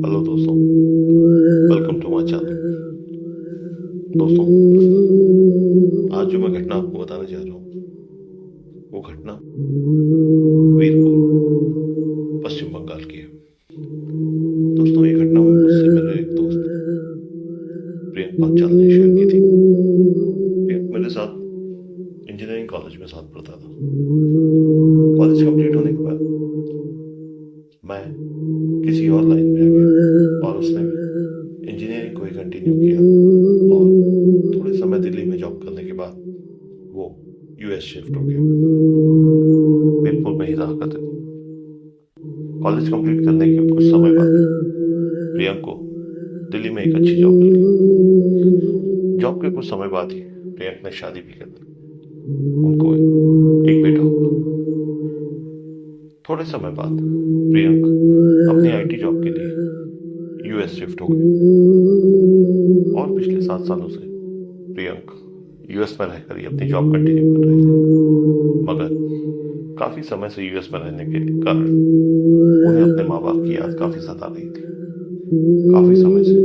Hello दोस्तों, welcome to my channel. दोस्तों, आज जो मैं घटना आपको बताने जा रहा हूँ वो घटना वीरपुर, पश्चिम बंगाल की है। दोस्तों, ये घटना मुझसे मेरे एक दोस्त प्रियंक पांचाल ने शेयर की थी। प्रियंक मेरे साथ इंजीनियरिंग कॉलेज में साथ पढ़ता था। कॉलेज कंप्लीट होने के बाद मैं किसी और लाइन में आ गया और उसने भी इंजीनियरिंग को ही कंटिन्यू किया और थोड़े समय दिल्ली में जॉब करने के बाद वो यूएस शिफ्ट हो गया। वीरपुर में ही रहा करते थे। कॉलेज कंप्लीट करने के कुछ समय बाद प्रियंक को दिल्ली में एक अच्छी जॉब मिल गई। जॉब के कुछ समय बाद ही प्रियंक ने शादी भी कर ली। उनको एक बेटा हुआ। थोड़े समय बाद प्रियंक अपनी आईटी जॉब के लिए यूएस शिफ्ट हो गई और पिछले 7 सालों से प्रियंक यूएस में रहकर ही अपनी जॉब कंटिन्यू कर रहे थे। मगर काफी समय से यूएस में रहने के कारण उन्हें अपने माँ बाप की याद काफी सता रही थी। काफी समय से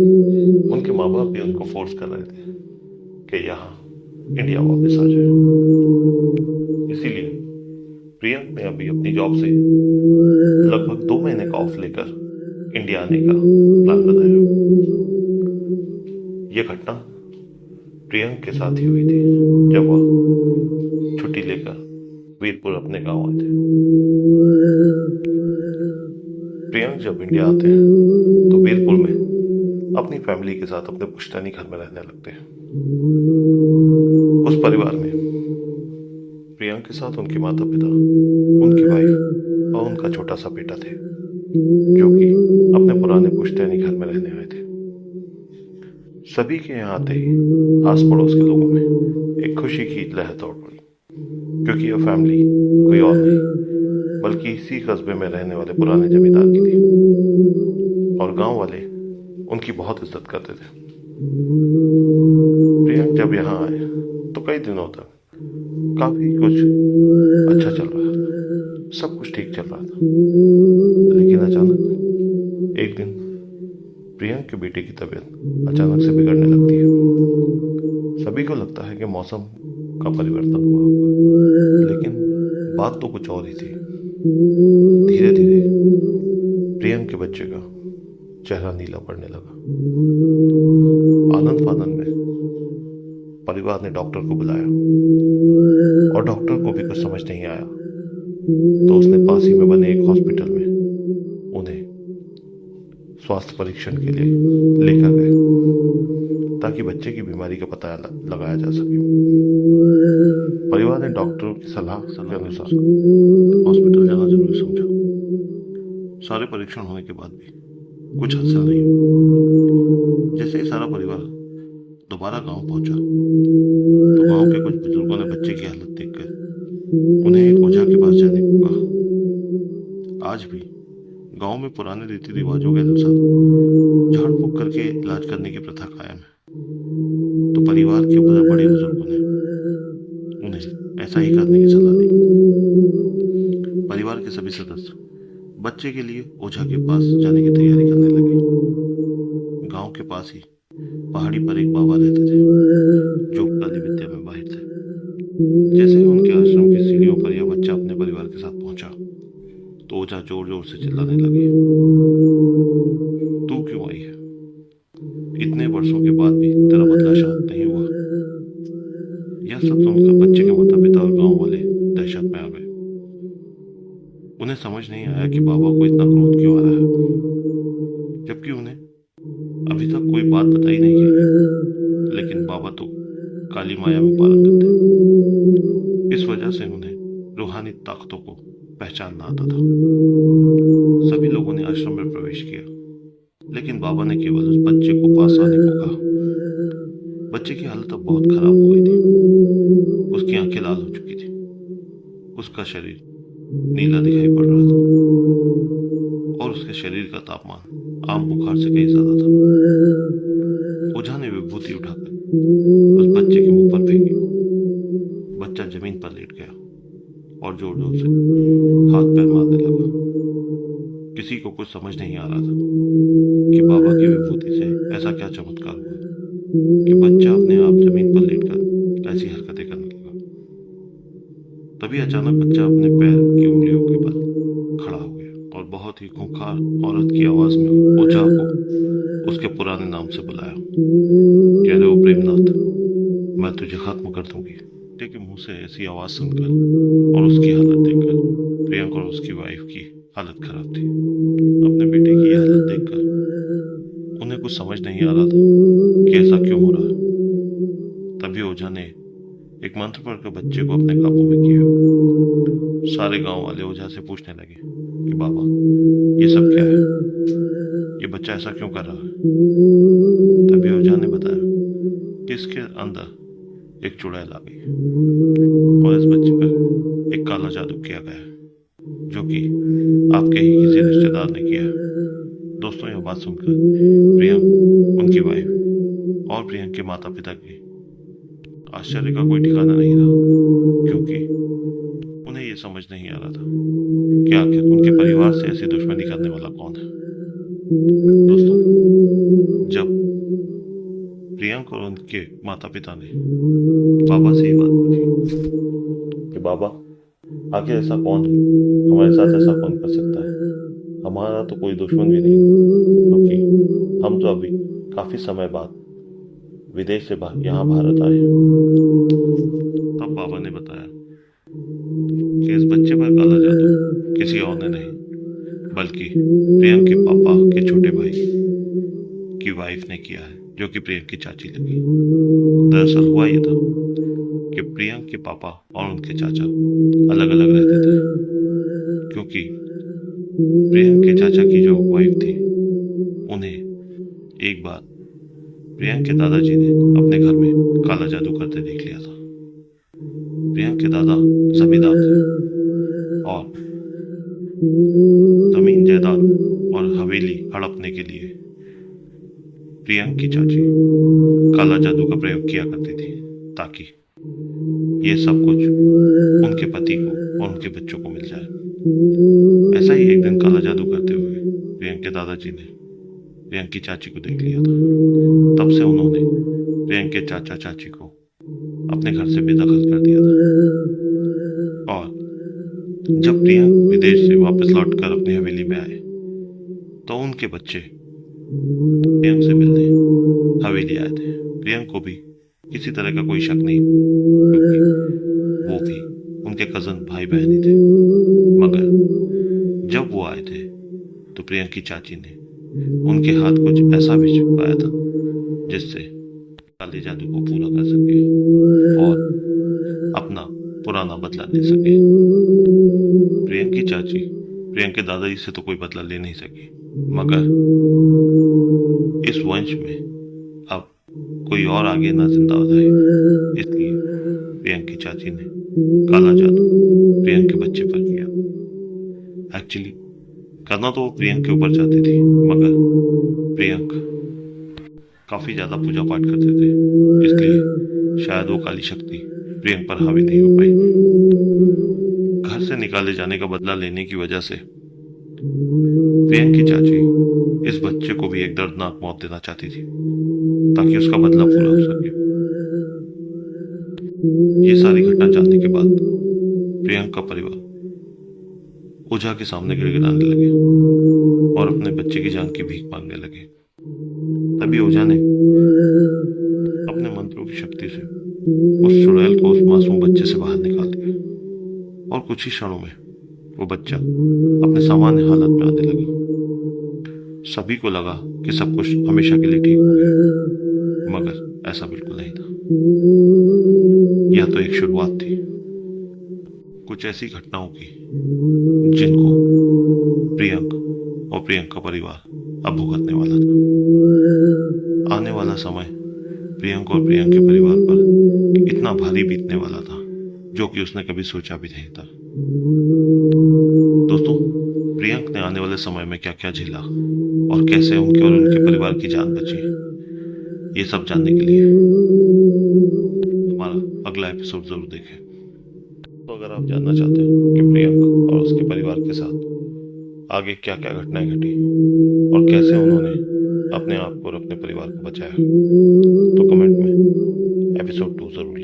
उनके माँ बाप भी उनको फोर्स कर रहे थे कि यहाँ इंडिया वापस आ जाए। इसीलिए प्रियंक ने अभी अपनी जॉब से लगभग 2 महीने का ऑफ लेकर इंडिया आने का प्लान बनाया। यह घटना प्रियंक के साथ ही हुई थी जब वह छुट्टी लेकर वीरपुर अपने गांव आए थे। प्रियंक जब इंडिया आते हैं तो वीरपुर में अपनी फैमिली के साथ अपने पुश्तैनी घर में रहने लगते हैं। उस परिवार में प्रियंक के साथ उनके माता पिता, उनकी वाइफ और उनका छोटा सा बेटा थे, जो कि अपने पुराने पुश्तैनी घर में रहने आए थे। सभी के यहाँ आते ही आस पड़ोस के लोगों में एक खुशी की लहर दौड़ पड़ी, क्योंकि यह फैमिली कोई और नहीं बल्कि इसी कस्बे में रहने वाले पुराने जमींदार की थी और गांव वाले उनकी बहुत इज्जत करते थे। प्रियंक जब यहाँ आए तो कई दिनों तक काफी कुछ अच्छा चल रहा था, सब कुछ ठीक चल रहा था। लेकिन अचानक एक दिन प्रियंक के बेटे की तबीयत अचानक से बिगड़ने लगती है। सभी को लगता है कि मौसम का परिवर्तन हुआ होगा, लेकिन बात तो कुछ और ही थी। धीरे धीरे प्रियंक के बच्चे का चेहरा नीला पड़ने लगा। आनंद फानंद में परिवार ने डॉक्टर को बुलाया और डॉक्टर को भी कुछ समझ नहीं आया, तो उसने पास ही में बने एक हॉस्पिटल में उन्हें स्वास्थ्य परीक्षण के लिए लेकर गए ताकि बच्चे की बीमारी का पता लगाया जा सके। परिवार ने डॉक्टरों की सलाह के अनुसार हॉस्पिटल जाना जरूरी समझा। सारे परीक्षण होने के बाद भी कुछ हासिल नहीं हुआ। जैसे ही सारा परिवार दोबारा गांव पहुंचा तो गांव के कुछ बुजुर्गों ने बच्चे की हालत देखकर उन्हें एक ओझा के पास जाने को कहा। आज भी गांव में पुराने रीति रिवाजों के अनुसार झाड़ फूक करके इलाज करने की प्रथा कायम है, तो परिवार के बड़े बुजुर्गों ने उन्हें ऐसा ही करने की सलाह दी। परिवार के सभी सदस्य बच्चे के लिए ओझा के पास जाने की तैयारी करने लगे। गांव के पास ही पहाड़ी पर एक बाबा रहते थे जो काली विद्या में माहिर थे। जैसे ही उनके आश्रम की सीढ़ियों पर यह बच्चा अपने परिवार के साथ पहुंचा तो ओझा जोर जोर से चिल्लाने लगे, तू क्यों आई है? इतने वर्षों के बाद भी तेरा बदला शांत नहीं हुआ। यह सब सुनकर बच्चे के माता पिता और गांव वाले दहशत में आ गए। उन्हें समझ नहीं आया कि बाबा को इतना क्रोध क्यों आ रहा है, जबकि उन्हें अभी तक कोई बात बताई नहीं गई। लेकिन बाबा तो काली माया में पारंगत थे। इस वजह से उन्हें रूहानी ताकतों को पहचानना आता था। सभी लोगों ने आश्रम में प्रवेश किया, लेकिन बाबा ने केवल उस बच्चे को पास आने को कहा। बच्चे की हालत अब बहुत खराब हो गई थी। उसकी आंखें लाल हो चुकी थी, उसका शरीर नीला दिखाई पड़ रहा था और उसके शरीर का तापमान आम बुखार से कहीं ज्यादा था। ओझा ने विभूति उठाकर उस बच्चे के मुंह पर फेंकी। बच्चा जमीन पर लेट गया और जोर जोर से हाथ पैर मारने लगा। किसी को कुछ समझ नहीं आ रहा था ऐसा क्या चमत्कार हुआ कि बच्चा अपने आप जमीन पर लेटकर ऐसी हरकतें करने लगा। तभी अचानक बच्चा अपने पैर की उंगलियों के बल खड़ा हो गया और बहुत ही खूंखार औरत की आवाज में ओझा को उसके पुराने नाम से बुलाया कि अरे ओ प्रेमनाथ, मैं तुझे खत्म कर दूंगी। बेटे के मुंह से ऐसी आवाज सुनकर और उसकी हालत देखकर प्रियंक और उसकी वाइफ की हालत खराब थी। अपने बेटे की यह हालत देखकर उन्हें कुछ समझ नहीं आ रहा था कि ऐसा क्यों हो रहा है। तभी ओझा ने एक मंत्र पढ़कर बच्चे को अपने काबू में किया। सारे गांव वाले ओझा से पूछने लगे कि बाबा, ये सब क्या है, ये बच्चा ऐसा क्यों कर रहा है। तभी ओझा ने बताया कि इसके अंदर एक चुड़ैल आ गई और इस बच्चे पर एक काला जादू किया गया है, जो कि आपके ही किसी रिश्तेदार ने किया है। दोस्तों, यह बात सुनकर प्रियंक, उनकी वाइफ और प्रियंक के माता पिता के आश्चर्य का कोई ठिकाना नहीं रहा, क्योंकि उन्हें यह समझ नहीं आ रहा था कि आखिर उनके परिवार से ऐसी दुश्मनी करने वाला कौन है। दोस्तों, जब प्रियंक और उनके माता पिता ने बाबा से ये बात पूछी कि बाबा, आखिर ऐसा कौन है, हमारे साथ ऐसा कौन कर सकता है, हमारा तो कोई दुश्मन भी नहीं, क्योंकि हम तो अभी काफी समय बाद विदेश से यहाँ भारत आए हैं। तब बाबा ने बताया कि इस बच्चे पर काला जादू किसी और ने नहीं, बल्कि प्रियंक के पापा के छोटे भाई की वाइफ ने किया है, जो कि प्रियंक की चाची लगी। दरअसल हुआ ये था कि प्रियंक के पापा और उनके चाचा अलग अलग रहते थे, क्योंकि प्रियंक के चाचा की जो वाइफ थी, उन्हें एक बार प्रियंक के दादाजी ने अपने घर में काला जादू करते देख लिया था। प्रियंक के दादा जमींदार थे और जमीन जायदाद और हवेली हड़पने के लिए प्रियंक की चाची काला जादू का प्रयोग किया करती थी, ताकि ये सब कुछ उनके पति को और उनके बच्चों को मिल जाए। ऐसा ही एक दिन काला जादू करते हुए प्रियंक के दादाजी ने प्रियंक की चाची को देख लिया था। तब से उन्होंने प्रियंक के चाचा चाची को अपने घर से बेदखल कर दिया था। और जब प्रियंक विदेश से वापस लौटकर अपनी हवेली में आए, तो उनके बच्चे प्रियंक से मिलने हवेली आए थे। प्रियंक को भी किसी तरह का कोई शक नहीं, क्योंकि वो भी उनके कजन भाई बहन ही थे। मगर जब वो आए थे, तो प्रियंक की चाची ने उनके हाथ कुछ ऐसा भी छुपाया था जिससे काले जादू को पूरा कर सके और अपना पुराना बदला ले सके। प्रियंक की चाची प्रियंक के दादाजी से तो कोई बदला ले नहीं सकी, मगर इस वंश में अब कोई और आगे ना जिंदा हो जाए, इसलिए प्रियंक की चाची ने काला जादू प्रियंक के बच्चे पर किया। एक्चुअली करना तो वो प्रियंक के ऊपर चाहती थी, मगर प्रियंक काफी ज्यादा पूजा पाठ करते थे, इसलिए शायद वो काली शक्ति प्रियंक पर हावी नहीं हो पाई। घर से निकाले जाने का बदला लेने की वजह से प्रियंक की चाची इस बच्चे को भी एक दर्दनाक मौत देना चाहती थी, ताकि उसका बदला पूरा हो सके। ये सारी घटना जानने के बाद प्रियंक का परिवार ओझा के सामने गिड़गिड़ाने लगे और अपने बच्चे की जान की भीख मांगने लगे। तभी ओझा ने अपने मंत्रों की शक्ति से उस चुड़ैल को उस मासूम बच्चे से बाहर निकाल दिया और कुछ ही क्षणों में वो बच्चा अपने सामान्य हालत में आने लगा। सभी को लगा कि सब कुछ हमेशा के लिए ठीक हो गया, मगर ऐसा बिल्कुल नहीं था। यह तो एक शुरुआत थी कुछ ऐसी घटनाओं की जिनको प्रियंक और प्रियंक का परिवार अब भुगतने वाला था। आने वाला समय प्रियंक और प्रियंक के परिवार पर इतना भारी बीतने वाला था, जो कि उसने कभी सोचा भी नहीं था। दोस्तों, प्रियंक ने आने वाले समय में क्या क्या झेला और कैसे उनके और उनके परिवार की जान बची, ये सब जानने के लिए हमारा अगला एपिसोड जरूर देखें। तो अगर आप जानना चाहते हो कि प्रियंक और उसके परिवार के साथ आगे क्या क्या घटनाएं घटी और कैसे उन्होंने अपने आपको और अपने परिवार को बचाया, तो कमेंट में एपिसोड 2 जरूर